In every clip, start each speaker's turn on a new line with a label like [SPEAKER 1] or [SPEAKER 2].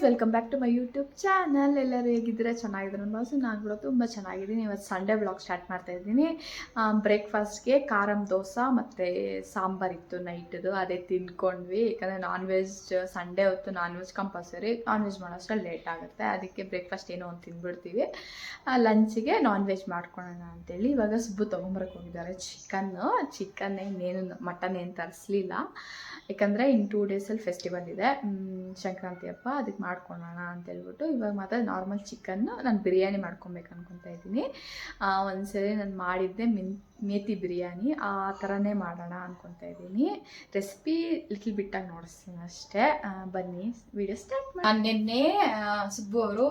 [SPEAKER 1] Welcome back to my YouTube channel. ಎಲ್ಲರೂ ಹೇಗಿದ್ದೀರಾ? ಚೆನ್ನಾಗಿದ್ದಾರೆ ಅನ್ಬೋದು. ನಾನು ಕೂಡ ತುಂಬ ಚೆನ್ನಾಗಿದ್ದೀನಿ. ಇವತ್ತು ಸಂಡೇ ವ್ಲಾಗ್ ಸ್ಟಾರ್ಟ್ ಮಾಡ್ತಾ ಇದ್ದೀನಿ. ಬ್ರೇಕ್ಫಾಸ್ಟ್ಗೆ ಖಾರಂ ದೋಸೆ ಮತ್ತು ಸಾಂಬಾರಿತ್ತು ನೈಟದು, ಅದೇ ತಿಂದ್ಕೊಂಡ್ವಿ. ಯಾಕಂದರೆ ನಾನ್ ವೆಜ್ ಸಂಡೇ ಹೊತ್ತು non veg compulsory, non veg ಮಾಡೋಷ್ಟರಲ್ಲಿ ಲೇಟ್ ಆಗುತ್ತೆ. ಅದಕ್ಕೆ ಬ್ರೇಕ್ಫಾಸ್ಟ್ ಏನೋ ಒಂದು ತಿಂದ್ಬಿಡ್ತೀವಿ. ಲಂಚಿಗೆ ನಾನ್ ವೆಜ್ ಮಾಡ್ಕೊಳ್ಳೋಣ ಅಂತೇಳಿ ಇವಾಗ ಸುಬ್ಬು ತೊಗೊಂಬರಕ್ಕೆ ಹೋಗಿದ್ದಾರೆ ಚಿಕನ್ ಇನ್ನೇನು ಮಟನ್ ಏನು ತರಿಸ್ಲಿಲ್ಲ. ಯಾಕಂದರೆ ಇನ್ನು 2 ಡೇಸಲ್ಲಿ ಫೆಸ್ಟಿವಲ್ ಇದೆ, ಸಂಕ್ರಾಂತಿ ಹಬ್ಬ. ಅದಕ್ಕೆ ಮಾಡ್ಕೊಳ್ಳೋಣ ಅಂತೇಳ್ಬಿಟ್ಟು ಇವಾಗ ಮಾತ್ರ ನಾರ್ಮಲ್ ಚಿಕನ್ನು ನಾನು ಬಿರಿಯಾನಿ ಮಾಡ್ಕೊಬೇಕು ಅನ್ಕೊತಾ ಇದ್ದೀನಿ. ಒಂದ್ಸರಿ ನಾನು ಮಾಡಿದ್ದೆ ಮೇಥಿ ಬಿರಿಯಾನಿ, ಆ ಥರನೇ ಮಾಡೋಣ ಅನ್ಕೊತಾ ಇದ್ದೀನಿ. ರೆಸಿಪಿ ಲಿಟಲ್ ಬಿಟ್ಟಾಗಿ ನೋಡಿಸ್ತೀನಿ ಅಷ್ಟೇ. ಬನ್ನಿ ವಿಡಿಯೋ ಸ್ಟಾರ್ಟ್ ಮಾಡಿ. ನಾನು ನಿನ್ನೆ ಸುಬ್ಬು ಅವರು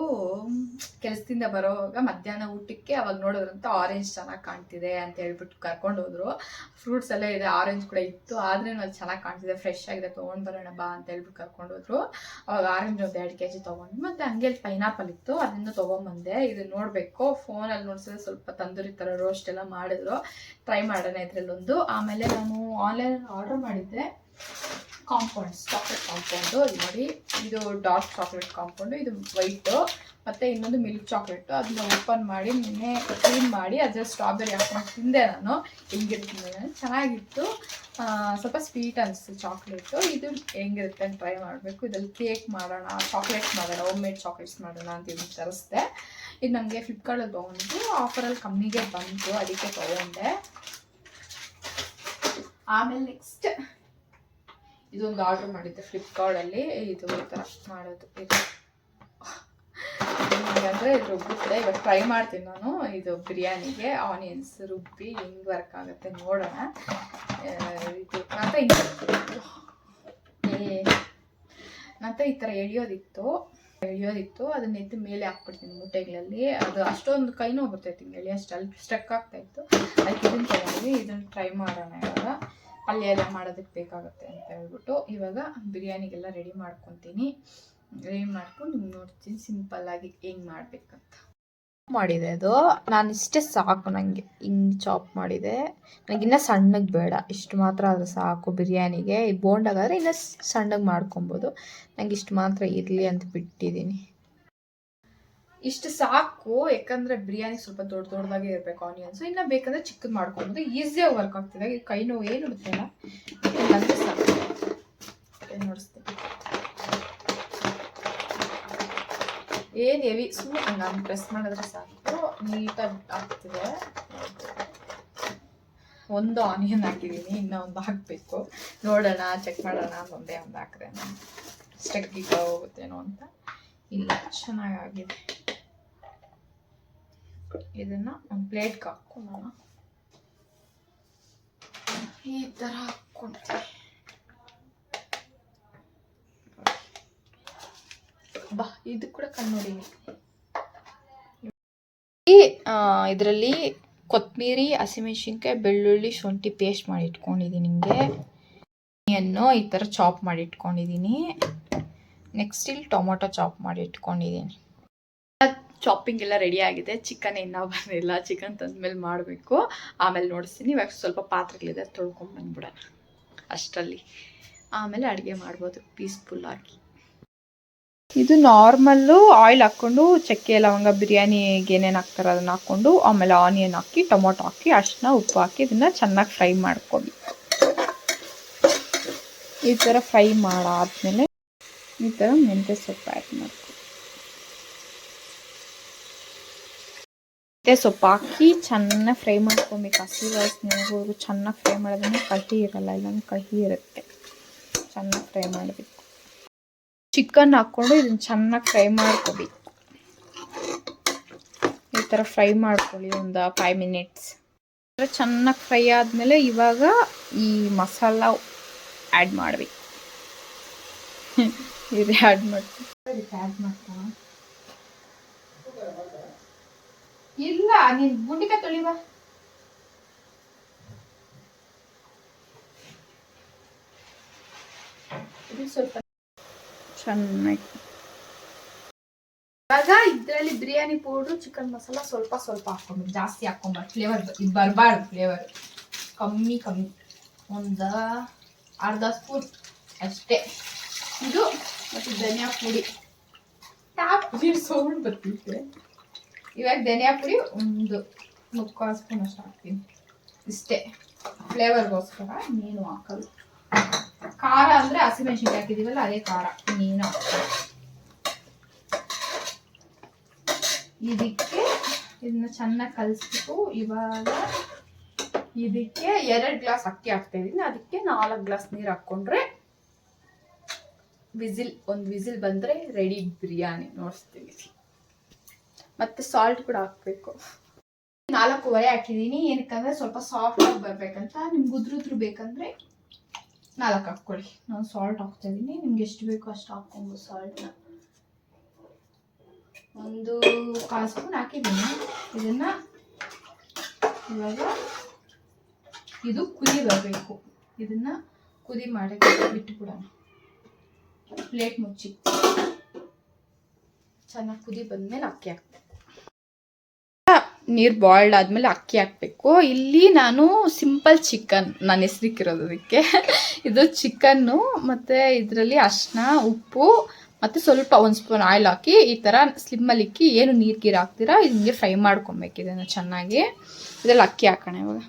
[SPEAKER 1] ಕೆಲಸದಿಂದ ಬರೋವಾಗ ಮಧ್ಯಾಹ್ನ ಊಟಕ್ಕೆ ಅವಾಗ ನೋಡೋದ್ರಂತ ಆರೆಂಜ್ ಚೆನ್ನಾಗಿ ಕಾಣ್ತಿದೆ ಅಂತ ಹೇಳ್ಬಿಟ್ಟು ಕರ್ಕೊಂಡು ಹೋದ್ರು. ಫ್ರೂಟ್ಸ್ ಎಲ್ಲ ಇದೆ, ಆರೆಂಜ್ ಕೂಡ ಇತ್ತು, ಆದ್ರೂ ಅದು ಚೆನ್ನಾಗಿ ಕಾಣ್ತಿದೆ, ಫ್ರೆಶ್ ಆಗಿದೆ, ತೊಗೊಂಡು ಬರೋಣ ಬಾ ಅಂತ ಹೇಳ್ಬಿಟ್ಟು ಕರ್ಕೊಂಡು ಹೋದ್ರು. ಅವಾಗ ಆರೆಂಜ್ ಒಂದು 2 kg ತೊಗೊಂಡು, ಮತ್ತು ಹಂಗೆ ಪೈನಾಪಲ್ ಇತ್ತು, ಅದರಿಂದ ತೊಗೊಂಬಂದೆ. ಇದು ನೋಡಬೇಕು, ಫೋನಲ್ಲಿ ನೋಡ್ಸಿದ್ರೆ ಸ್ವಲ್ಪ ತಂದೂರಿ ಥರ ರೋಸ್ಟ್ ಎಲ್ಲ ಮಾಡಿದ್ರು. ಟ್ರೈ ಮಾಡೋಣ ಇದರಲ್ಲೊಂದು. ಆಮೇಲೆ ನಾನು ಆನ್ಲೈನ್ ಆರ್ಡರ್ ಮಾಡಿದ್ದೆ ಕಾಂಪೌಂಡ್ಸ್, ಚಾಕ್ಲೇಟ್ ಕಾಂಪೌಂಡು. ಇದು ನೋಡಿ, ಇದು ಡಾರ್ಕ್ ಚಾಕ್ಲೇಟ್ ಕಾಂಪೌಂಡು, ಇದು ವೈಟು, ಮತ್ತು ಇನ್ನೊಂದು ಮಿಲ್ಕ್ ಚಾಕ್ಲೇಟು. ಅದನ್ನ ಓಪನ್ ಮಾಡಿ ನಿನ್ನೆ ಕ್ಲೀನ್ ಮಾಡಿ ಅದ್ರ ಸ್ಟ್ರಾಬೆರಿ ಹಾಕೊಂಡು ತಿಂದೆ ನಾನು. ಹೆಂಗಿರುತ್ತೆ ಚೆನ್ನಾಗಿತ್ತು, ಸ್ವಲ್ಪ ಸ್ವೀಟ್ ಅನಿಸ್ತು ಚಾಕ್ಲೇಟು. ಇದು ಹೆಂಗಿರುತ್ತೆ ಅಂತ ಟ್ರೈ ಮಾಡಬೇಕು. ಇದ್ರಲ್ಲಿ ಕೇಕ್ ಮಾಡೋಣ, ಚಾಕ್ಲೇಟ್ಸ್ ಮಾಡೋಣ, ಹೋಮ್ ಮೇಡ್ ಚಾಕ್ಲೇಟ್ಸ್ ಮಾಡೋಣ ಅಂತ ಇದು ತರಿಸ್ದೆ. ಇದು ನನಗೆ ಫ್ಲಿಪ್ಕಾರ್ಟಲ್ಲಿ ತೊಗೊಂಡು ಆಫರಲ್ಲಿ ಕಮ್ಮಿಗೆ ಬಂತು, ಅದಕ್ಕೆ ತೊಗೊಂಡೆ. ಆಮೇಲೆ ನೆಕ್ಸ್ಟ್ ಇದೊಂದು ಆರ್ಡರ್ ಮಾಡಿದ್ದೆ ಫ್ಲಿಪ್ಕಾರ್ಟಲ್ಲಿ. ಇದು ಈ ಥರ ಮಾಡೋದು, ಇದು ಅಂದರೆ ಇದು ರುಬ್ಬಿದ್ರೆ ಇವಾಗ ಟ್ರೈ ಮಾಡ್ತೀನಿ ನಾನು. ಇದು ಬಿರಿಯಾನಿಗೆ ಆನಿಯನ್ಸ್ ರುಬ್ಬಿ ಹೆಂಗೆ ವರ್ಕ್ ಆಗುತ್ತೆ ನೋಡೋಣ. ಇದು ನಂತರ ಈ ಥರ ಎಳಿಯೋದಿತ್ತು, ಅದನ್ನ ಎದ್ದು ಮೇಲೆ ಹಾಕ್ಬಿಡ್ತೀನಿ ಮೂಟೆಗಳಲ್ಲಿ. ಅದು ಅಷ್ಟೊಂದು ಕೈ ನೋವು ಬರ್ತೈತಿ ಹಿಂಗೆ ಎಳಿಯೋಷ್ಟು, ಅಲ್ಲಿ ಸ್ಟಕ್ ಆಗ್ತಾಯಿತ್ತು. ಅದಕ್ಕೆ ಇದನ್ನು ತೊಗೊಂಡ್ವಿ. ಇದನ್ನು ಟ್ರೈ ಮಾಡೋಣ ಇವಾಗ. ಪಲ್ಯ ಎಲ್ಲ ಮಾಡೋದಕ್ಕೆ ಬೇಕಾಗುತ್ತೆ ಅಂತ ಹೇಳ್ಬಿಟ್ಟು ಇವಾಗ ಬಿರಿಯಾನಿಗೆಲ್ಲ ರೆಡಿ ಮಾಡ್ಕೊತೀನಿ. ರೆಡಿ ಮಾಡ್ಕೊಂಡು ನಿಮ್ಗೆ ನೋಡ್ತೀನಿ ಸಿಂಪಲ್ಲಾಗಿ ಹೆಂಗೆ ಮಾಡಬೇಕಂತ. ಮಾಡಿದೆ ಅದು ನಾನು ಇಷ್ಟೇ ಸಾಕು, ನನಗೆ ಹಿಂಗೆ ಚಾಪ್ ಮಾಡಿದೆ. ನನಗಿನ್ನೂ ಸಣ್ಣಗೆ ಬೇಡ, ಇಷ್ಟು ಮಾತ್ರ ಆದರೆ ಸಾಕು ಬಿರಿಯಾನಿಗೆ. ಈ ಬೋಂಡಾಗಾದರೆ ಇನ್ನೂ ಸಣ್ಣಗೆ ಮಾಡ್ಕೊಬೋದು. ನನಗೆ ಇಷ್ಟು ಮಾತ್ರ ಇರಲಿ ಅಂತ ಬಿಟ್ಟಿದ್ದೀನಿ. ಇಷ್ಟು ಸಾಕು, ಯಾಕಂದರೆ ಬಿರಿಯಾನಿ ಸ್ವಲ್ಪ ದೊಡ್ಡದಾಗೆ ಇರಬೇಕು ಆನಿಯನ್ಸು. ಇನ್ನು ಬೇಕಂದರೆ ಚಿಕ್ಕದು ಮಾಡ್ಕೊಬೋದು, ಈಸಿಯಾಗಿ ವರ್ಕ್ ಆಗ್ತಿದೆ. ಕೈ ನೋವು ಏನು ಇರುತ್ತಲ್ಲ ನನಗೆ ಸಾಕು. ನೋಡಿಸ್ತೀನಿ ಏನು ಹೆವಿ, ಸುಮ್ಮನೆ ನಾನು ಪ್ರೆಸ್ ಮಾಡಿದ್ರೆ ಸಾಕು, ನೀಟಾಗಿ ಆಗ್ತಿದೆ. ಒಂದು ಆನಿಯನ್ ಹಾಕಿದ್ದೀನಿ, ಇನ್ನೂ ಒಂದು ಹಾಕಬೇಕು. ನೋಡೋಣ, ಚೆಕ್ ಮಾಡೋಣ. ಒಂದೇ ಒಂದು ಹಾಕಿದ್ರೆ ಸ್ಟೆಕ್ಕಿಗೆ ಹೋಗುತ್ತೇನೋ ಅಂತ. ಇಲ್ಲ, ಚೆನ್ನಾಗಾಗಿದೆ. ಇದನ್ನು ಒಂದು ಪ್ಲೇಟ್ಗೆ ಹಾಕ್ಕೊಳ್ಳೋಣ. ಈ ಥರ ಹಾಕ್ಕೊಳ್ತೀನಿ. ಬಾ, ಇದು ಕೂಡ ಕಣ್ಣುಡಿನಿ. ಇದರಲ್ಲಿ ಕೊತ್ತಂಬರಿ, ಹಸಿಮೆಣಸಿನ್ಕಾಯಿ, ಬೆಳ್ಳುಳ್ಳಿ, ಶುಂಠಿ ಪೇಸ್ಟ್ ಮಾಡಿ ಇಟ್ಕೊಂಡಿದ್ದೀನಿ. ನಿಮಗೆ ಆನಿಯನ್ನು ಈ ಥರ ಚಾಪ್ ಮಾಡಿ ಇಟ್ಕೊಂಡಿದ್ದೀನಿ. ನೆಕ್ಸ್ಟ್ ಇಲ್ಲಿ ಟೊಮೊಟೊ ಚಾಪ್ ಮಾಡಿ ಇಟ್ಕೊಂಡಿದ್ದೀನಿ. ಚಾಪಿಂಗ್ ಎಲ್ಲ ರೆಡಿ ಆಗಿದೆ. ಚಿಕನ್ ಇನ್ನೂ ಬಂದಿಲ್ಲ, ಚಿಕನ್ ತಂದ್ಮೇಲೆ ಮಾಡಬೇಕು. ಆಮೇಲೆ ನೋಡಿಸ್ತೀನಿ. ಇವಾಗ ಸ್ವಲ್ಪ ಪಾತ್ರೆಗಳಿದೆ, ತೊಳ್ಕೊಂಡು ಬಂದ್ಬಿಡೋಣ ಅಷ್ಟರಲ್ಲಿ. ಆಮೇಲೆ ಅಡುಗೆ ಮಾಡ್ಬೋದು ಪೀಸ್ಫುಲ್ಲಾಗಿ. ಇದು ನಾರ್ಮಲ್ಲು ಆಯಿಲ್ ಹಾಕ್ಕೊಂಡು ಚಕ್ಕೆ ಲವಂಗ ಬಿರಿಯಾನಿಗೆ ಏನೇನು ಹಾಕ್ತಾರೆ ಅದನ್ನು ಹಾಕ್ಕೊಂಡು, ಆಮೇಲೆ ಆನಿಯನ್ ಹಾಕಿ, ಟೊಮೊಟೊ ಹಾಕಿ, ಅರಿಶಿನ ಉಪ್ಪು ಹಾಕಿ ಇದನ್ನು ಚೆನ್ನಾಗಿ ಫ್ರೈ ಮಾಡ್ಕೊಳ್ಳಿ. ಈ ಥರ ಫ್ರೈ ಮಾಡಾದ್ಮೇಲೆ ಈ ಥರ ಮೆಂತ್ಯ ಸೊಪ್ಪು ಆ್ಯಡ್ ಮಾಡ್ಕೊಳ್ಳಿ. ಮೆಂತ್ಯ ಸೊಪ್ಪು ಹಾಕಿ ಚೆನ್ನಾಗಿ ಫ್ರೈ ಮಾಡ್ಕೊಬೇಕು. ಹಸಿ ವಾಸನೆ ಹೋಗಿ ಚೆನ್ನಾಗಿ ಫ್ರೈ ಮಾಡೋದ್ರಿಂದ ಕಹಿ ಇರಲ್ಲ, ಇಲ್ಲಾಂದ್ರೆ ಕಹಿ ಇರುತ್ತೆ. ಚೆನ್ನಾಗಿ ಫ್ರೈ ಮಾಡಬೇಕು. ಚಿಕನ್ ಹಾಕ್ಕೊಂಡು ಇದನ್ನು ಚೆನ್ನಾಗಿ ಫ್ರೈ ಮಾಡ್ಕೋಬೇಕು. ಈ ಥರ ಫ್ರೈ ಮಾಡ್ಕೊಳ್ಳಿ ಒಂದು 5 ಮಿನಿಟ್ಸ್. ಚೆನ್ನಾಗಿ ಫ್ರೈ ಆದಮೇಲೆ ಇವಾಗ ಈ ಮಸಾಲ ಆ್ಯಡ್ ಮಾಡಬೇಕು. ಇದು ಆ್ಯಡ್ ಮಾಡ್ತೀನಿ. ಇಲ್ಲ, ನೀನು ಗುಂಡಿಕಾಯಿ ತೊಳಿವ. ಇದು ಸ್ವಲ್ಪ ಚೆನ್ನಾಗಿ ಇವಾಗ ಇದರಲ್ಲಿ ಬಿರಿಯಾನಿ ಪೌಡ್ರು, ಚಿಕನ್ ಮಸಾಲ ಸ್ವಲ್ಪ ಹಾಕ್ಕೊಬೇಕು. ಜಾಸ್ತಿ ಹಾಕ್ಕೊಂಬಾರ್ದು, ಫ್ಲೇವರ್ ಇದು ಬರಬಾರ್ದು. ಫ್ಲೇವರ್ ಕಮ್ಮಿ ಒಂದು ಅರ್ಧ ಸ್ಪೂನ್ ಅಷ್ಟೇ. ಇದು ಮತ್ತು ಧನಿಯಾ ಪುಡಿ ಟ್ಯಾಪ್ ನೀರು ಸೌಂಡ್ ಬರ್ತಿದ್ದೆ. ಇವಾಗ ಧನಿಯಾ ಪುಡಿ ಒಂದು 3/4 ಸ್ಪೂನ್ ಅಷ್ಟು ಹಾಕ್ತೀನಿ. ಇಷ್ಟೇ ಫ್ಲೇವರ್ಗೋಸ್ಕರ, ಇನ್ನೇನು ಹಾಕಲ್ಲ. ಖಾರ ಅಂದರೆ ಹಸಿಮೆಣಸಿನ್ಕಾಯಿ ಹಾಕಿದ್ದೀವಲ್ಲ ಅದೇ ಖಾರ, ಇನ್ನೇನು ಹಾಕ್ತಾರೆ. ಇದಕ್ಕೆ ಇದನ್ನ ಚೆನ್ನಾಗಿ ಕಲಿಸ್ಬಿಟ್ಟು ಇವಾಗ ಇದಕ್ಕೆ 2 ಗ್ಲಾಸ್ ಅಕ್ಕಿ ಹಾಕ್ತಾ ಇದ್ದೀನಿ. ಅದಕ್ಕೆ 4 ಗ್ಲಾಸ್ ನೀರು ಹಾಕ್ಕೊಂಡ್ರೆ ಒಂದು ವಿಸಿಲ್ ಬಂದರೆ ರೆಡಿ ಬಿರಿಯಾನಿ. ನೋಡಿಸ್ತೀವಿ. ಮತ್ತೆ ಸಾಲ್ಟ್ ಕೂಡ ಹಾಕಬೇಕು. 4:15 ಹಾಕಿದ್ದೀನಿ. ಏನಕ್ಕಂದ್ರೆ ಸ್ವಲ್ಪ ಸಾಫ್ಟಾಗಿ ಬರ್ಬೇಕಂತ. ನಿಮ್ಗೆ ಉದ್ರುದ್ರು ಬೇಕಂದ್ರೆ 4 ಹಾಕ್ಕೊಳ್ಳಿ. ನಾನು ಸಾಲ್ಟ್ ಹಾಕ್ತಾ ಇದ್ದೀನಿ. ನಿಮ್ಗೆ ಎಷ್ಟು ಬೇಕೋ ಅಷ್ಟು ಹಾಕ್ಕೊಂಡು ಸಾಲ್ಟ್ನ 1/4 ಸ್ಪೂನ್ ಹಾಕಿದ್ದೀನಿ. ಇದನ್ನ ಇವಾಗ ಇದು ಕುದಿ ಬರಬೇಕು. ಇದನ್ನ ಕುದಿ ಮಾಡಕ್ಕೆ ಬಿಟ್ಟುಬಿಡೋಣ. ಪ್ಲೇಟ್ ಮುಚ್ಚಿ ಚೆನ್ನಾಗಿ ಕುದಿ ಬಂದ್ಮೇಲೆ ಅಕ್ಕಿ ಹಾಕ್ಬೇಕು. ನೀರು ಬಾಯ್ಲ್ಡ್ ಆದಮೇಲೆ ಅಕ್ಕಿ ಹಾಕಬೇಕು. ಇಲ್ಲಿ ನಾನು ಸಿಂಪಲ್ ಚಿಕನ್, ನಾನು ಹೆಸರಿಕ್ಕಿರೋದಕ್ಕೆ ಇದು ಚಿಕನ್ನು, ಮತ್ತು ಇದರಲ್ಲಿ ಅರಿಶಿನ, ಉಪ್ಪು ಮತ್ತು ಸ್ವಲ್ಪ 1 ಸ್ಪೂನ್ ಆಯಿಲ್ ಹಾಕಿ ಈ ಥರ ಸ್ಲಿಮ್ಮಲ್ಲಿ ಇಕ್ಕಿ, ಏನು ನೀರು ಹಾಕ್ತೀರಾ ಹಿಂಗೆ ಫ್ರೈ ಮಾಡ್ಕೊಬೇಕು ಇದನ್ನು ಚೆನ್ನಾಗಿ. ಇದರಲ್ಲಿ ಅಕ್ಕಿ ಹಾಕೋಣ ಇವಾಗ.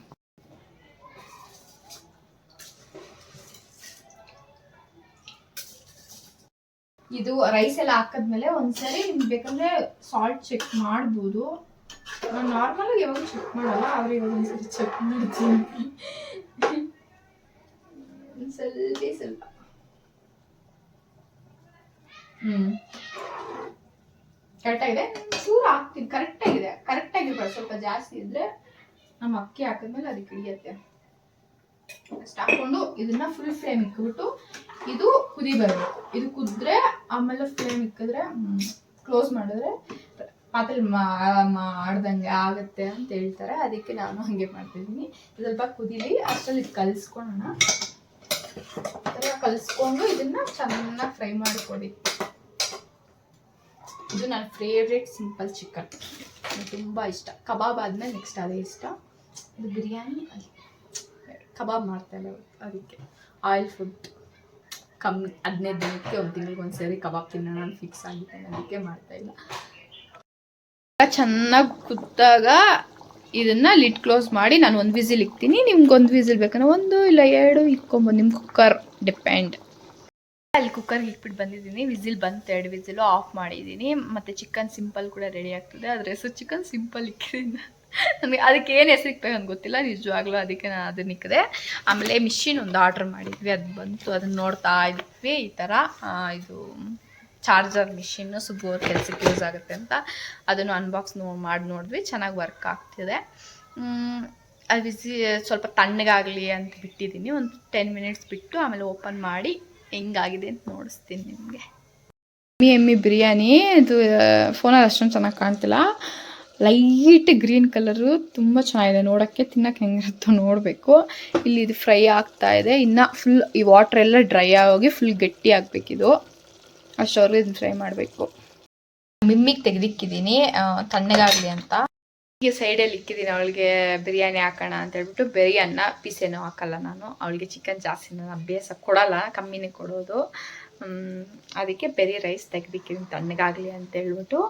[SPEAKER 1] ಇದು ರೈಸ್ ಎಲ್ಲ ಹಾಕಿದ್ಮೇಲೆ ಒಂದ್ಸರಿ ನಿಮ್ಗೆ ಬೇಕಂದ್ರೆ ಸಾಲ್ಟ್ ಚೆಕ್ ಮಾಡ್ಬೋದು. ನಾನು ನಾರ್ಮಲಾಗಿ ಯಾವಾಗ ಚೆಕ್ ಮಾಡಲ್ಲ, ಅವ್ರು ಇವಾಗ ಒಂದ್ಸರಿ ಚೆಕ್ ಮಾಡ್ತೀನಿ. ಸ್ವಲ್ಪ ಕರೆಕ್ಟಾಗಿದೆ. ಚೂರು ಹಾಕ್ತೀನಿ. ಕರೆಕ್ಟಾಗಿರ್ಬಾರ್ದು. ಸ್ವಲ್ಪ ಜಾಸ್ತಿ ಇದ್ರೆ ನಮ್ಮ ಅಕ್ಕಿ ಹಾಕಿದ್ಮೇಲೆ ಅದಕ್ಕೆ ಹಿಡಿಯತ್ತೆ. ಅಷ್ಟು ಹಾಕೊಂಡು ಇದನ್ನ ಫುಲ್ ಫ್ಲೇಮ್ ಇಕ್ಬಿಟ್ಟು ಇದು ಕುದಿ ಬರಬೇಕು. ಇದು ಕುದ್ರೆ ಆಮೇಲೆ ಫ್ಲೇಮ್ ಇಕ್ಕಿದ್ರೆ ಕ್ಲೋಸ್ ಮಾಡಿದ್ರೆ ಪಾತ್ರೆ ಮಾಡ್ದಂಗೆ ಆಗುತ್ತೆ ಅಂತ ಹೇಳ್ತಾರೆ. ಅದಕ್ಕೆ ನಾನು ಹಂಗೆ ಮಾಡ್ತಿದ್ದೀನಿ. ಸ್ವಲ್ಪ ಕುದೀಲಿ, ಅಷ್ಟರಲ್ಲಿ ಇದು ಕಲಿಸ್ಕೊಳ್ಳೋಣ. ಕಲಿಸ್ಕೊಂಡು ಇದನ್ನ ಚೆನ್ನಾಗಿ ಫ್ರೈ ಮಾಡಿಕೊಡಿ. ಇದು ನನ್ನ ಫೇವ್ರೇಟ್ ಸಿಂಪಲ್ ಚಿಕನ್, ತುಂಬ ಇಷ್ಟ. ಕಬಾಬ್ ಆದ್ಮೇಲೆ ನೆಕ್ಸ್ಟ್ ಅದೇ ಇಷ್ಟ. ಇದು ಬಿರಿಯಾನಿ ಕಬಾಬ್ ಮಾಡ್ತಾಯಿಲ್ಲ, ಅದಕ್ಕೆ ಆಯಿಲ್ ಫುಡ್ ಕಮ್ಮಿ. 15 ದಿನಕ್ಕೆ 1 ತಿಂಗಳಿಗೆ ಒಂದ್ಸರಿ ಕಬಾಬ್ ತಿನ್ನೋಣ ಅಂತ ಫಿಕ್ಸ್ ಆಗಿದ್ದೇನೆ, ಅದಕ್ಕೆ ಮಾಡ್ತಾಯಿಲ್ಲ. ಚೆನ್ನಾಗಿ ಕುದ್ದಾಗ ಇದನ್ನು ಲಿಡ್ ಕ್ಲೋಸ್ ಮಾಡಿ ನಾನು 1 ವಿಸಿಲ್ ಇಕ್ತೀನಿ. ನಿಮ್ಗೆ 1 ವಿಸಿಲ್ ಬೇಕಂದ್ರೆ 1 ಇಲ್ಲ 2 ಇಕ್ಕೊಬೋದು, ನಿಮ್ಮ ಕುಕ್ಕರ್ ಡಿಪೆಂಡ್. ಅಲ್ಲಿ ಕುಕ್ಕರ್ಗೆ ಇಕ್ಬಿಟ್ಟು ಬಂದಿದ್ದೀನಿ. ವಿಸಿಲ್ ಬಂತು, 2 ವಿಸಿಲು ಆಫ್ ಮಾಡಿದ್ದೀನಿ. ಮತ್ತು ಚಿಕನ್ ಸಿಂಪಲ್ ಕೂಡ ರೆಡಿ ಆಗ್ತದೆ. ಅದ್ರ ಹೆಸರು ಚಿಕನ್ ಸಿಂಪಲ್ ಇಕ್ಕಿದ್ದೀನಿ. ನನಗೆ ಅದಕ್ಕೆ ಏನು ಹೆಸರು ಇಕ್ಬೇಕು ಅಂತ ಗೊತ್ತಿಲ್ಲ ನಿಜವಾಗ್ಲೂ, ಅದಕ್ಕೆ ನಾನು ಅದನ್ನ ಇಕ್ಕಿದೆ. ಆಮೇಲೆ ಮಿಷಿನ್ ಒಂದು ಆರ್ಡ್ರ್ ಮಾಡಿದ್ವಿ, ಅದು ಬಂತು. ಅದನ್ನು ನೋಡ್ತಾ ಇದ್ವಿ. ಈ ಥರ ಇದು ಚಾರ್ಜರ್ ಮಿಷಿನ್ನು ಸುಬ್ಬು ಕೆಲಸಕ್ಕೆ ಯೂಸ್ ಆಗುತ್ತೆ ಅಂತ ಅದನ್ನು ಅನ್ಬಾಕ್ಸ್ ಮಾಡಿ ನೋಡಿದ್ವಿ. ಚೆನ್ನಾಗಿ ವರ್ಕ್ ಆಗ್ತಿದೆ. ಅದು ಸ್ವಲ್ಪ ತಣ್ಣಗಾಗಲಿ ಅಂತ ಬಿಟ್ಟಿದ್ದೀನಿ. ಒಂದು 10 ಮಿನಿಟ್ಸ್ ಬಿಟ್ಟು ಆಮೇಲೆ ಓಪನ್ ಮಾಡಿ ಹೆಂಗಾಗಿದೆ ಅಂತ ನೋಡಿಸ್ತೀನಿ ನಿಮಗೆ. ಎಮ್ಮಿ ಬಿರಿಯಾನಿ ಇದು ಫೋನಲ್ಲಿ ಅಷ್ಟೊಂದು ಚೆನ್ನಾಗಿ ಕಾಣ್ತಿಲ್ಲ. ಲೈಟ್ ಗ್ರೀನ್ ಕಲರು, ತುಂಬ ಚೆನ್ನಾಗಿದೆ ನೋಡೋಕ್ಕೆ. ತಿನ್ನೋಕ್ಕೆ ಹೆಂಗಿರುತ್ತೋ ನೋಡಬೇಕು. ಇಲ್ಲಿ ಇದು ಫ್ರೈ ಆಗ್ತಾ ಇದೆ. ಇನ್ನು ಫುಲ್ ಈ ವಾಟ್ರ್ ಎಲ್ಲ ಡ್ರೈ ಆಗಿ ಫುಲ್ ಗಟ್ಟಿ ಆಗಬೇಕಿದು. ಅಷ್ಟವರೆಗೂ ಇದನ್ನ ಫ್ರೈ ಮಾಡಬೇಕು. ಮಿಮ್ಮಿಗೆ ತೆಗೆದಿಕ್ಕಿದ್ದೀನಿ ತಣ್ಣಗಾಗಲಿ ಅಂತ. ಹೀಗೆ ಸೈಡಲ್ಲಿ ಇಕ್ಕಿದ್ದೀನಿ. ಅವಳಿಗೆ ಬಿರಿಯಾನಿ ಹಾಕೋಣ ಅಂತ ಹೇಳ್ಬಿಟ್ಟು. ಬೆರಿ ಅನ್ನ ಪೀಸೇನೂ ಹಾಕಲ್ಲ ನಾನು, ಅವಳಿಗೆ ಚಿಕನ್ ಜಾಸ್ತಿ ನಾನು ಅಭ್ಯಾಸ ಕೊಡೋಲ್ಲ, ಕಮ್ಮಿನೇ ಕೊಡೋದು. ಅದಕ್ಕೆ ಬೆರಿ ರೈಸ್ ತೆಗೆದಿಕ್ಕಿದ್ದೀನಿ ತಣ್ಣಗಾಗಲಿ ಅಂತ ಹೇಳ್ಬಿಟ್ಟು.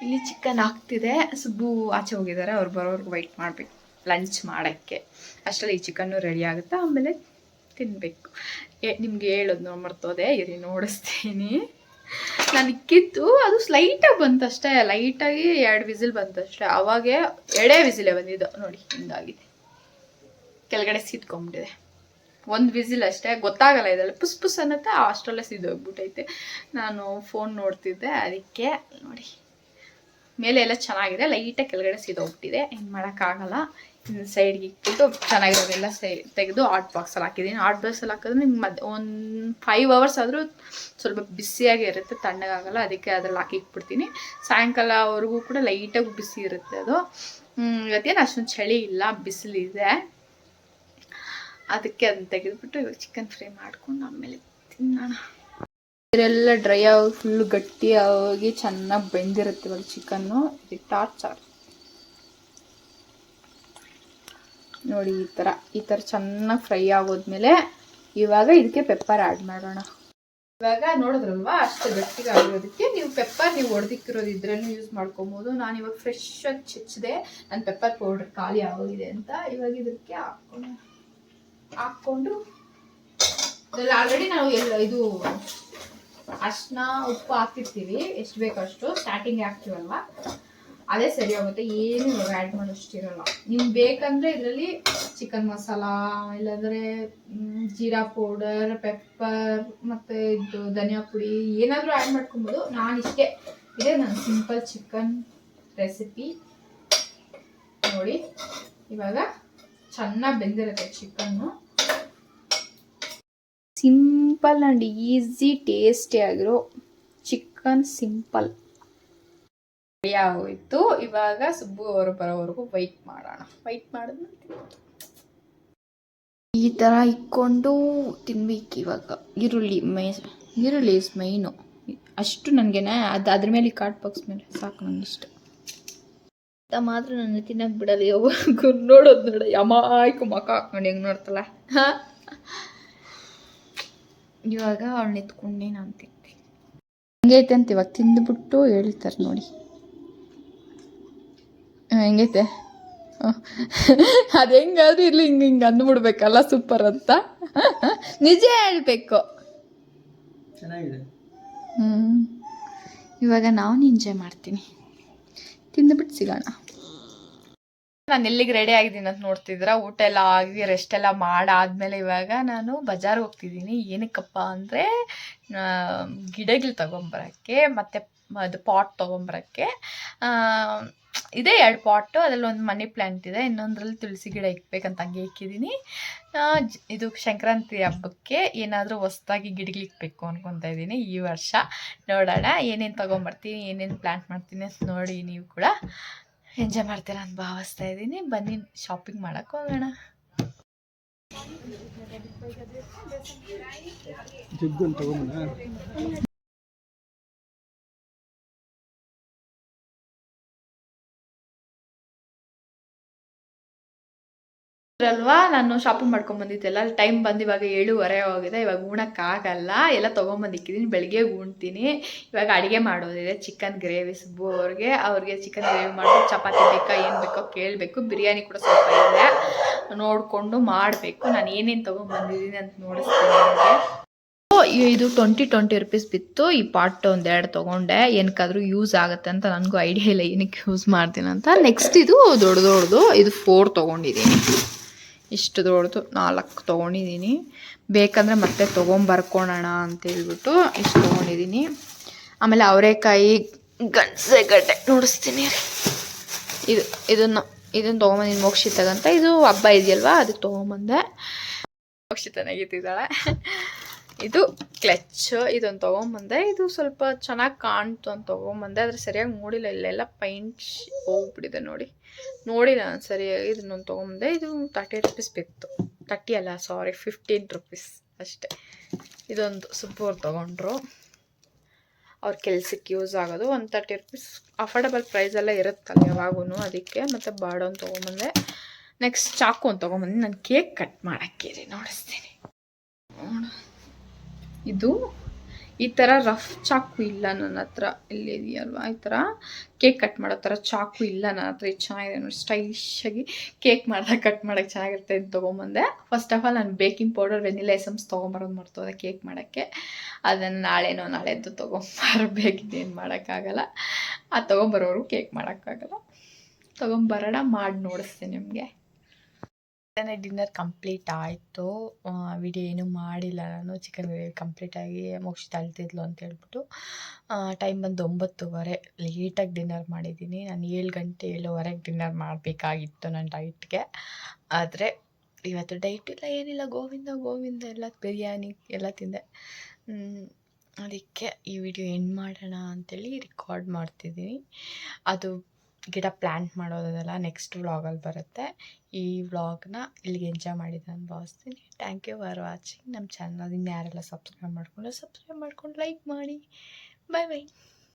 [SPEAKER 1] ಇಲ್ಲಿ ಚಿಕನ್ ಹಾಕ್ತಿದೆ. ಸುಬ್ಬು ಆಚೆ ಹೋಗಿದ್ದಾರೆ, ಅವ್ರು ಬರೋವ್ರಿಗೆ ವೆಯ್ಟ್ ಮಾಡಬೇಕು ಲಂಚ್ ಮಾಡೋಕ್ಕೆ. ಅಷ್ಟರಲ್ಲಿ ಈ ಚಿಕನ್ನು ರೆಡಿ ಆಗುತ್ತೆ, ಆಮೇಲೆ ತಿನ್ನಬೇಕು. ನಿಮ್ಗೆ ಹೇಳೋದು ಮರ್ತೋದೆ, ಇರಿ ನೋಡಿಸ್ತೀನಿ. ನಾನು ಇಕ್ಕಿತ್ತು, ಅದು ಲೈಟಾಗಿ ಬಂತಷ್ಟೇ, ಲೈಟಾಗಿ 2 ವಿಸಿಲ್ ಬಂತಷ್ಟೇ. ಅವಾಗೇ 2 ವಿಸಿಲೇ ಬಂದಿದ್ದು ನೋಡಿ, ಹಿಂಗಾಗಿದೆ. ಕೆಳಗಡೆ ಸೀದ್ಕೊಂಬಿಟ್ಟಿದೆ. 1 ವಿಸಿಲ್ ಅಷ್ಟೇ, ಗೊತ್ತಾಗಲ್ಲ ಇದರಲ್ಲಿ ಪುಸ್ ಪುಸ್ ಅನ್ನತ್ತೆ. ಅಷ್ಟರಲ್ಲೇ ಸಿದ್ದೋಗ್ಬಿಟ್ಟೈತೆ. ನಾನು ಫೋನ್ ನೋಡ್ತಿದ್ದೆ, ಅದಕ್ಕೆ ನೋಡಿ ಮೇಲೆ ಎಲ್ಲ ಚೆನ್ನಾಗಿದೆ, ಲೈಟಾಗಿ ಕೆಳಗಡೆ ಸಿದೋಗ್ಬಿಟ್ಟಿದೆ. ಏನು ಮಾಡೋಕ್ಕಾಗಲ್ಲ. ಸೈಡ್ಗೆ ಇಟ್ಬಿಟ್ಟು ಚೆನ್ನಾಗಿರೋದೆಲ್ಲ ತೆಗೆದು ಹಾಟ್ ಬಾಕ್ಸಲ್ಲಿ ಹಾಕಿದ್ದೀನಿ. ಹಾಟ್ ಬಾಕ್ಸಲ್ಲಿ ಹಾಕಿದ್ರೆ ನಿಮ್ಗೆ ಒಂದು 5 ಅವರ್ಸ್ ಆದರೂ ಸ್ವಲ್ಪ ಬಿಸಿಯಾಗಿ ಇರುತ್ತೆ, ತಣ್ಣಗಾಗಲ್ಲ. ಅದಕ್ಕೆ ಅದ್ರಲ್ಲಿ ಹಾಕಿ ಇಟ್ಬಿಡ್ತೀನಿ. ಸಾಯಂಕಾಲವರೆಗೂ ಕೂಡ ಲೈಟಾಗಿ ಬಿಸಿ ಇರುತ್ತೆ ಅದು. ಇವತ್ತೇನು ಅಷ್ಟೊಂದು ಚಳಿ ಇಲ್ಲ, ಬಿಸಿಲಿದೆ. ಅದಕ್ಕೆ ಅದನ್ನ ತೆಗೆದುಬಿಟ್ಟು ಇವಾಗ ಚಿಕನ್ ಫ್ರೈ ಮಾಡ್ಕೊಂಡು ಆಮೇಲೆ ತಿನ್ನೋಣ. ಇದೆಲ್ಲ ಡ್ರೈ ಆಗಿ ಫುಲ್ಲು ಗಟ್ಟಿಯಾಗಿ ಚೆನ್ನಾಗಿ ಬೆಂದಿರುತ್ತೆ ಇವಾಗ ಚಿಕನ್ನು. ಇದು ಟಾರ್ಚರ್ ನೋಡಿ. ಈ ಥರ ಚೆನ್ನಾಗಿ ಫ್ರೈ ಆಗೋದ್ಮೇಲೆ ಇವಾಗ ಇದಕ್ಕೆ ಪೆಪ್ಪರ್ ಆ್ಯಡ್ ಮಾಡೋಣ. ಇವಾಗ ನೋಡಿದ್ರಲ್ವಾ ಅಷ್ಟು ಗಟ್ಟಿಗೆ ಆಗಿರೋದಕ್ಕೆ ನೀವು ಪೆಪ್ಪರ್ ನೀವು ಹೊಡೆದಿಕ್ಕಿರೋದು ಇದ್ರಲ್ಲೂ ಯೂಸ್ ಮಾಡ್ಕೊಬೋದು. ನಾನು ಇವಾಗ ಫ್ರೆಶ್ ಆಗಿ ಚಿಚ್ಚಿದೆ, ನನ್ನ ಪೆಪ್ಪರ್ ಪೌಡರ್ ಖಾಲಿ ಆಗೋಗಿದೆ ಅಂತ. ಇವಾಗ ಇದಕ್ಕೆ ಹಾಕ್ಕೊಂಡು ಇದರಲ್ಲಿ ಆಲ್ರೆಡಿ ನಾವು ಇದು ಅರ್ಶಿನ ಉಪ್ಪು ಹಾಕಿರ್ತೀವಿ, ಎಷ್ಟು ಬೇಕಷ್ಟು ಸ್ಟಾರ್ಟಿಂಗ್ ಹಾಕ್ತೀವಲ್ವ ಅದೇ ಸರಿ ಹೋಗುತ್ತೆ. ಏನು ಇವಾಗ ಆ್ಯಡ್ ಮಾಡೋಷ್ಟಿರಲ್ಲ. ನಿಮ್ಗೆ ಬೇಕಂದರೆ ಇದರಲ್ಲಿ ಚಿಕನ್ ಮಸಾಲ, ಇಲ್ಲಾಂದರೆ ಜೀರಾ ಪೌಡರ್, ಪೆಪ್ಪರ್ ಮತ್ತು ಇದು ಧನಿಯಾ ಪುಡಿ ಏನಾದರೂ ಆ್ಯಡ್ ಮಾಡ್ಕೊಬೋದು. ನಾನಿಷ್ಟೇ, ಇದೇ ನನ್ನ ಸಿಂಪಲ್ ಚಿಕನ್ ರೆಸಿಪಿ. ನೋಡಿ ಇವಾಗ ಚೆನ್ನಾಗಿ ಬೆಂದಿರುತ್ತೆ chicken. Simple and easy tasty ಆಗಿರೋ ಚಿಕನ್ ಸಿಂಪಲ್ ರೆಡಿ ಆಗೋಯ್ತು. ಇವಾಗ ಸುಬ್ಬು ಅವರು ಬರೋವರೆಗೂ ವೆಯ್ಟ್ ಮಾಡೋಣ. ವೆಯ್ಟ್ ಮಾಡಿದ್ಮೇಲೆ ಈ ಥರ ಇಕ್ಕೊಂಡು ತಿನ್ಬೇಕು. ಇವಾಗ ಈರುಳ್ಳಿ ಈಸ್ ಮೈನು. ಅಷ್ಟು ನನಗೇನೆ ಅದ್ರ ಮೇಲೆ ಕಾರ್ಡ್ ಬಾಕ್ಸ್ ಮೇಲೆ ಸಾಕು ನನಗಿಷ್ಟ. ಮಾತ್ರ ನನ್ನ ತಿನ್ನಕ್ಕೆ ಬಿಡಲ್ಲ. ಯಾವಾಗ ನೋಡೋದು ನೋಡ ಯಮಾಯ್ಕು ಮಕ್ಕ ಹಾಕೊಂಡು ಹೆಂಗೆ ನೋಡ್ತಲ್ಲ. ಇವಾಗ ಅವಳು ಎತ್ಕೊಂಡೆ ನಾನು ತಿಂತೀನಿ. ಹೆಂಗೈತೆ ಅಂತ ಇವಾಗ ತಿಂದುಬಿಟ್ಟು ಹೇಳ್ತಾರೆ ನೋಡಿ. ಹೆಂಗೈತೆ ಅದು ಹೆಂಗಾದ್ರೂ ಇರಲಿ, ಹಿಂಗೆ ಅಂದ್ಬಿಡ್ಬೇಕಲ್ಲ ಸೂಪರ್ ಅಂತ. ನಿಜ ಹೇಳ್ಬೇಕು. ಚೆನ್ನಾಗಿದೆ. ಇವಾಗ ನಾನು ಎಂಜಾಯ್ ಮಾಡ್ತೀನಿ. ತಿಂದುಬಿಟ್ಟು ಸಿಗೋಣ. ನಾನು ಎಲ್ಲಿಗೆ ರೆಡಿ ಆಗಿದ್ದೀನಿ ಅಂತ ನೋಡ್ತಿದ್ದೀರಾ. ಊಟ ಎಲ್ಲ ಆಗಿ ರೆಸ್ಟ್ ಎಲ್ಲ ಮಾಡಾದ್ಮೇಲೆ ಇವಾಗ ನಾನು ಬಜಾರ್ಗೆ ಹೋಗ್ತಿದ್ದೀನಿ. ಏನಕ್ಕಪ್ಪ ಅಂದರೆ ಗಿಡಗಳು ತೊಗೊಂಬರೋಕ್ಕೆ ಮತ್ತು ಅದು ಪಾಟ್ ತೊಗೊಂಬರೋಕ್ಕೆ. ಇದೇ 2 ಪಾಟು, ಅದರಲ್ಲಿ ಒಂದು ಮನಿ ಪ್ಲ್ಯಾಂಟ್ ಇದೆ, ಇನ್ನೊಂದರಲ್ಲಿ ತುಳಸಿ ಗಿಡ ಇಕ್ಬೇಕಂತ ಹಂಗೆ ಇಕ್ಕಿದ್ದೀನಿ. ಇದು ಸಂಕ್ರಾಂತಿ ಹಬ್ಬಕ್ಕೆ ಏನಾದರೂ ಹೊಸ್ದಾಗಿ ಗಿಡಗಳು ಇಕ್ಬೇಕು ಅನ್ಕೊತಾ ಇದ್ದೀನಿ ಈ ವರ್ಷ. ನೋಡೋಣ ಏನೇನು ತೊಗೊಂಬರ್ತೀನಿ, ಏನೇನು ಪ್ಲ್ಯಾಂಟ್ ಮಾಡ್ತೀನಿ ಅಂತ ನೋಡಿ ನೀವು ಕೂಡ ಎಂಜಾಯ್ ಮಾಡ್ತೀರಾ ಅಂತ ಭಾವಿಸ್ತಾ ಇದ್ದೀನಿ. ಬನ್ನಿ ಶಾಪಿಂಗ್ ಮಾಡೋಕ್ಕೆ ಹೋಗೋಣ. ಅಲ್ವಾ ನಾನು ಶಾಪಿಂಗ್ ಮಾಡ್ಕೊಂಡು ಬಂದಿದ್ದೆಲ್ಲ ಟೈಮ್ ಬಂದು ಇವಾಗ 7:30 ಆಗಿದೆ. ಇವಾಗ ಉಣ್ಣಕ್ಕಾಗಲ್ಲ, ಎಲ್ಲ ತೊಗೊಂಬಂದಿಕ್ಕಿದ್ದೀನಿ. ಬೆಳಗ್ಗೆ ಉಣ್ತೀನಿ. ಇವಾಗ ಅಡುಗೆ ಮಾಡೋದಿದೆ, ಚಿಕನ್ ಗ್ರೇವಿ. ಸುಬ್ಬು ಅವ್ರಿಗೆ ಚಿಕನ್ ಗ್ರೇವಿ ಮಾಡಿ ಚಪಾತಿ ಬೇಕಾ ಏನು ಬೇಕೋ ಕೇಳಬೇಕು. ಬಿರಿಯಾನಿ ಕೂಡ ಸ್ವಲ್ಪ ಇದೆ, ನೋಡಿಕೊಂಡು ಮಾಡಬೇಕು. ನಾನು ಏನೇನು ತೊಗೊಂಬಂದಿದ್ದೀನಿ ಅಂತ ನೋಡಿಸ್ತೀನಿ ನಿಮಗೆ. ಇದು 20 ರೂಪೀಸ್ ಬಿತ್ತು. ಈ ಪಾಟ್ ಒಂದೆರಡು ತೊಗೊಂಡೆ, ಏನಕ್ಕಾದ್ರೂ ಯೂಸ್ ಆಗುತ್ತೆ ಅಂತ. ನನಗೂ ಐಡಿಯಾ ಇಲ್ಲ ಏನಕ್ಕೆ ಯೂಸ್ ಮಾಡ್ತೀನಿ ಅಂತ. ನೆಕ್ಸ್ಟ್ ಇದು ದೊಡ್ಡದು ಇದು 4 ತೊಗೊಂಡಿದ್ದೀನಿ. ಇಷ್ಟು ದೊಡ್ಡದು 4 ತೊಗೊಂಡಿದ್ದೀನಿ. ಬೇಕಂದರೆ ಮತ್ತೆ ತೊಗೊಂಬರ್ಕೊಳ್ಳೋಣ ಅಂತೇಳ್ಬಿಟ್ಟು ಇಷ್ಟು ತೊಗೊಂಡಿದ್ದೀನಿ. ಆಮೇಲೆ ಅವರೆಕಾಯಿ ಗಡ್ಡೆ ನೋಡಿಸ್ತೀನಿ ರೀ. ಇದನ್ನು ತೊಗೊಂಬಂದಿದ್ದೀನಿ ಮೋಕ್ಷಿತಗಂತ. ಇದು ಹಬ್ಬ ಇದೆಯಲ್ವಾ ಅದಕ್ಕೆ ತೊಗೊಂಬಂದೆ. ಮೋಕ್ಷಿತ ನೆಗಿತಿದ್ದಾಳೆ. ಇದು ಕ್ಲಚ್, ಇದೊಂದು ತೊಗೊಂಬಂದೆ. ಇದು ಸ್ವಲ್ಪ ಚೆನ್ನಾಗಿ ಕಾಣ್ತು ಅಂತ ತೊಗೊಂಬಂದೆ, ಆದರೆ ಸರಿಯಾಗಿ ನೋಡಿಲ್ಲ. ಇಲ್ಲೆಲ್ಲ ಪೈಂಟ್ ಹೋಗ್ಬಿಟ್ಟಿದೆ ನೋಡಿ ನಾನು ಸರಿಯಾಗಿ. ಇದನ್ನೊಂದು ತೊಗೊಂಬಂದೆ. ಇದು 30 ರೂಪೀಸ್ ಬಿತ್ತು. 30 ಅಲ್ಲ, ಸಾರಿ 15 ರೂಪೀಸ್ ಅಷ್ಟೇ. ಇದೊಂದು ಸುಬ್ಬವ್ರು ತೊಗೊಂಡ್ರು, ಅವ್ರ ಕೆಲ್ಸಕ್ಕೆ ಯೂಸ್ ಆಗೋದು. ಒಂದು 30 ರೂಪೀಸ್ ಅಫೋರ್ಡಬಲ್ ಪ್ರೈಸೆಲ್ಲ ಇರುತ್ತಲ್ಲ ಯಾವಾಗೂ, ಅದಕ್ಕೆ. ಮತ್ತು ಬಾಡೊಂದು ತೊಗೊಂಬಂದೆ. ನೆಕ್ಸ್ಟ್ ಚಾಕು ಒಂದು ತೊಗೊಂಬಂದು ನಾನು ಕೇಕ್ ಕಟ್ ಮಾಡೋಕ್ಕೆ ನೋಡಿಸ್ತೀನಿ. ಇದು ಈ ಥರ ರಫ್ ಚಾಕು ಇಲ್ಲ ನನ್ನ ಹತ್ರ. ಇಲ್ಲಿದೆಯಲ್ವಾ ಈ ಥರ ಕೇಕ್ ಕಟ್ ಮಾಡೋ ಥರ ಚಾಕು ಇಲ್ಲ ನನ್ನ ಹತ್ರ. ಇದು ಚೆನ್ನಾಗಿದೆ ನೋಡಿ, ಸ್ಟೈಲಿಶಾಗಿ ಕೇಕ್ ಮಾಡಿದಾಗ ಕಟ್ ಮಾಡೋಕ್ಕೆ ಚೆನ್ನಾಗಿರುತ್ತೆ ಅಂತ ತೊಗೊಂಬಂದೆ. ಫಸ್ಟ್ ಆಫ್ ಆಲ್ ನಾನು ಬೇಕಿಂಗ್ ಪೌಡರ್, ವೆನಿಲಾ ಎಸೆನ್ಸ್ ತೊಗೊಂಬರೋದು ಮರ್ತೋದೆ ಕೇಕ್ ಮಾಡೋಕ್ಕೆ. ಅದನ್ನು ನಾಳೆದ್ದು ತೊಗೊಂಬರ್ಬೇಕಿದ್ದೇನು ಮಾಡೋಕ್ಕಾಗಲ್ಲ. ಅದು ತೊಗೊಂಬರೋರು ಕೇಕ್ ಮಾಡೋಕ್ಕಾಗಲ್ಲ. ತೊಗೊಂಬರೋಣ, ಮಾಡಿ ನೋಡಿಸ್ತೀನಿ ನಿಮಗೆ. ಡಿನ್ನರ್ ಕಂಪ್ಲೀಟ್ ಆಯಿತು. ವಿಡಿಯೋ ಏನೂ ಮಾಡಿಲ್ಲ ನಾನು. ಚಿಕನ್ ಗ್ರೇವಿ ಕಂಪ್ಲೀಟಾಗಿ ಮೋಕ್ಷಿತ ಅಳ್ತಿದ್ಲು ಅಂತ ಹೇಳ್ಬಿಟ್ಟು. ಟೈಮ್ ಬಂದು 9:30. ಲೇಟಾಗಿ ಡಿನ್ನರ್ ಮಾಡಿದ್ದೀನಿ. ನಾನು 7 ಗಂಟೆ 7:30ಗೆ ಡಿನ್ನರ್ ಮಾಡಬೇಕಾಗಿತ್ತು ನನ್ನ ಡೈಟ್ಗೆ. ಆದರೆ ಇವತ್ತು ಡೈಟ್ ಇಲ್ಲ ಏನಿಲ್ಲ, ಗೋವಿಂದ ಎಲ್ಲ ಬಿರಿಯಾನಿ ಎಲ್ಲ ತಿಂದೆ. ಅದಕ್ಕೆ ಈ ವಿಡಿಯೋ ಎಂಡ್ ಮಾಡೋಣ ಅಂಥೇಳಿ ರೆಕಾರ್ಡ್ ಮಾಡ್ತಿದ್ದೀನಿ. ಅದು ಗಿಡ ಪ್ಲ್ಯಾಂಟ್ ಮಾಡೋದಲ್ಲ ನೆಕ್ಸ್ಟ್ ವ್ಲಾಗಲ್ಲಿ ಬರುತ್ತೆ. ಈ ವ್ಲಾಗ್ನ ಇಲ್ಲಿಗೆ ಎಂಜಾಯ್ ಮಾಡಿದೆ ಅಂತ ಭಾವಿಸ್ತೀನಿ. Thank you for watching. ನಮ್ಮ ಚಾನಲ್ ಇನ್ನು ಯಾರೆಲ್ಲ ಸಬ್ಸ್ಕ್ರೈಬ್ ಮಾಡ್ಕೊಂಡು ಲೈಕ್ ಮಾಡಿ. ಬಾಯ್.